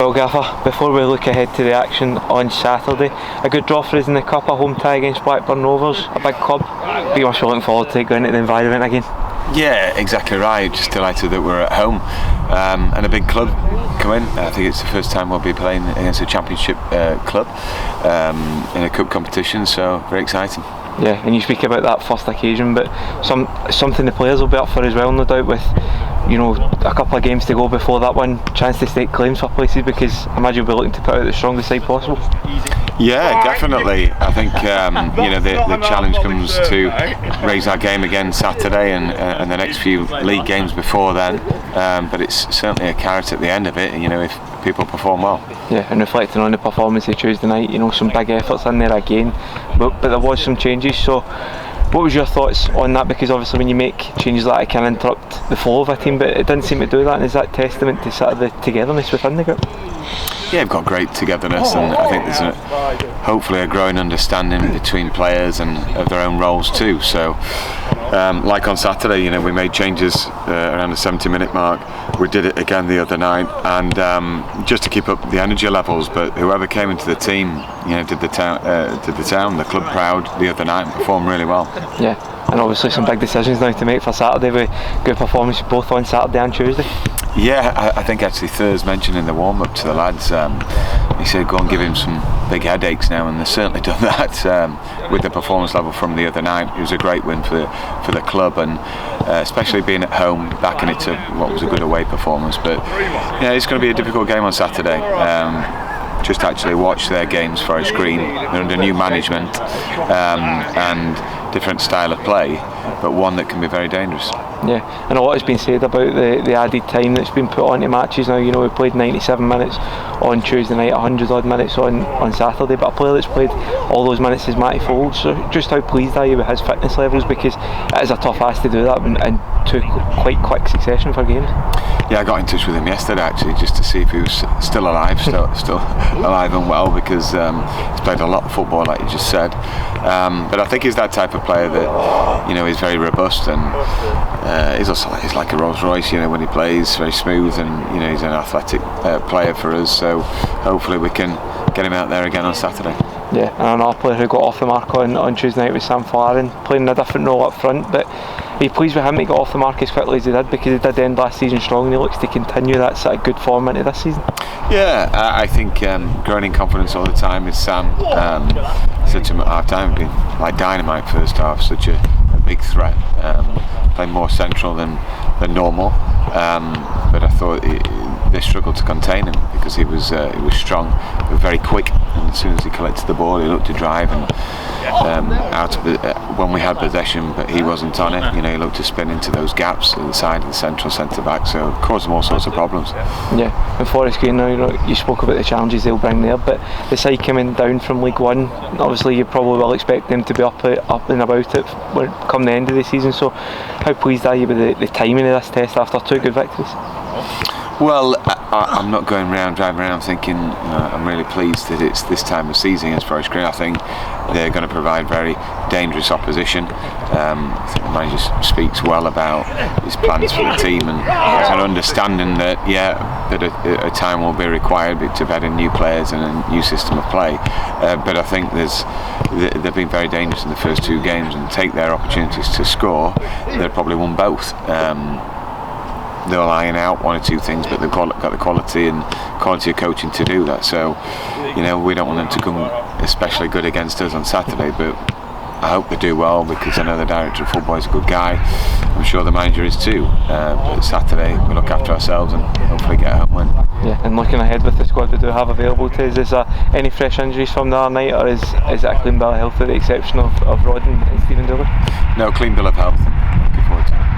Well, Gaffer, before we look ahead to the action on Saturday, a good draw for us in the Cup, a home tie against Blackburn Rovers, a big club. But you must be looking forward to going to the environment again. Yeah, exactly right. Just delighted that we're at home and a big club come in. I think it's the first time we'll be playing against a championship club in a cup competition, so very exciting. Yeah, and you speak about that first occasion, but something the players will be up for as well, no doubt, with a couple of games to go before that one, chance to stake claims for places, because I imagine you'll be looking to put out the strongest side possible. Yeah, definitely. I think the challenge comes to raise our game again Saturday and the next few league games before then. But it's certainly a carrot at the end of it, if people perform well. Yeah, and reflecting on the performance of Tuesday night, some big efforts in there again, but there was some changes. So what was your thoughts on that? Because obviously when you make changes like that, it can interrupt the flow of a team, but it didn't seem to do that. And is that testament to sort of the togetherness within the group? Yeah, we've got great togetherness, and I think there's hopefully a growing understanding between players and of their own roles too. So like on Saturday, we made changes around the 70-minute mark. We did it again the other night, and just to keep up the energy levels. But whoever came into the team, did the club proud the other night and performed really well. Yeah, and obviously some big decisions now to make for Saturday with good performances both on Saturday and Tuesday. Yeah, I think actually Thurs mentioned in the warm-up to the lads, he said go and give him some big headaches now, and they've certainly done that with the performance level from the other night. It was a great win for the club, and especially being at home, backing it to what was a good away performance. But yeah, it's going to be a difficult game on Saturday. Just actually watch their games for a screen. They're under new management and different style of play, but one that can be very dangerous. Yeah, and a lot has been said about the added time that's been put onto matches now. We played 97 minutes on Tuesday night, 100 odd minutes on Saturday, but a player that's played all those minutes is Matty Fold. So just how pleased are you with his fitness levels, because it is a tough ask to do that in two quite quick succession for games? Yeah, I got in touch with him yesterday actually, just to see if he was still alive, still alive and well, because he's played a lot of football, like you just said. But I think he's that type of player that is very robust, and he's like a Rolls Royce. When he plays, very smooth, and he's an athletic player for us. So hopefully we can get him out there again on Saturday. Yeah, and another player who got off the mark on Tuesday night was Sam Flaren, playing a different role up front, but are you pleased with him to get off the mark as quickly as he did, because he did end last season strong and he looks to continue that sort of good form into this season? Yeah, I think growing in confidence all the time is Sam. Said to him at half time, being like dynamite first half, such a big threat, playing more central than normal, but I thought they struggled to contain him because he was strong but very quick, and as soon as he collected the ball he looked to drive and out of when we had possession, but he wasn't on it. He looked to spin into those gaps at the side of the central centre back, so it caused him all sorts of problems. Yeah, and Forest Green now, you spoke about the challenges they'll bring there, but the side coming down from League One, obviously you probably will expect them to be up and about it come the end of the season. So how pleased are you with the timing of this test after two good victories? Well, I'm not going driving around thinking I'm really pleased that it's this time of season against Forest Green. I think they're going to provide very dangerous opposition. I think the manager speaks well about his plans for the team, and there's an understanding that a time will be required to bed in new players and a new system of play. But I think they've been very dangerous in the first two games, and take their opportunities to score. They've probably won both. They'll iron out one or two things, but they've got the quality of coaching to do that. So, we don't want them to come especially good against us on Saturday, but I hope they do well, because I know the director of football is a good guy. I'm sure the manager is too. But Saturday we look after ourselves and hopefully get a home win. Yeah, and looking ahead with the squad we do have available to us, is there any fresh injuries from the other night, or is it a clean bill of health with the exception of Rodden and Stephen Dooley? No, clean bill of health. Looking forward to it.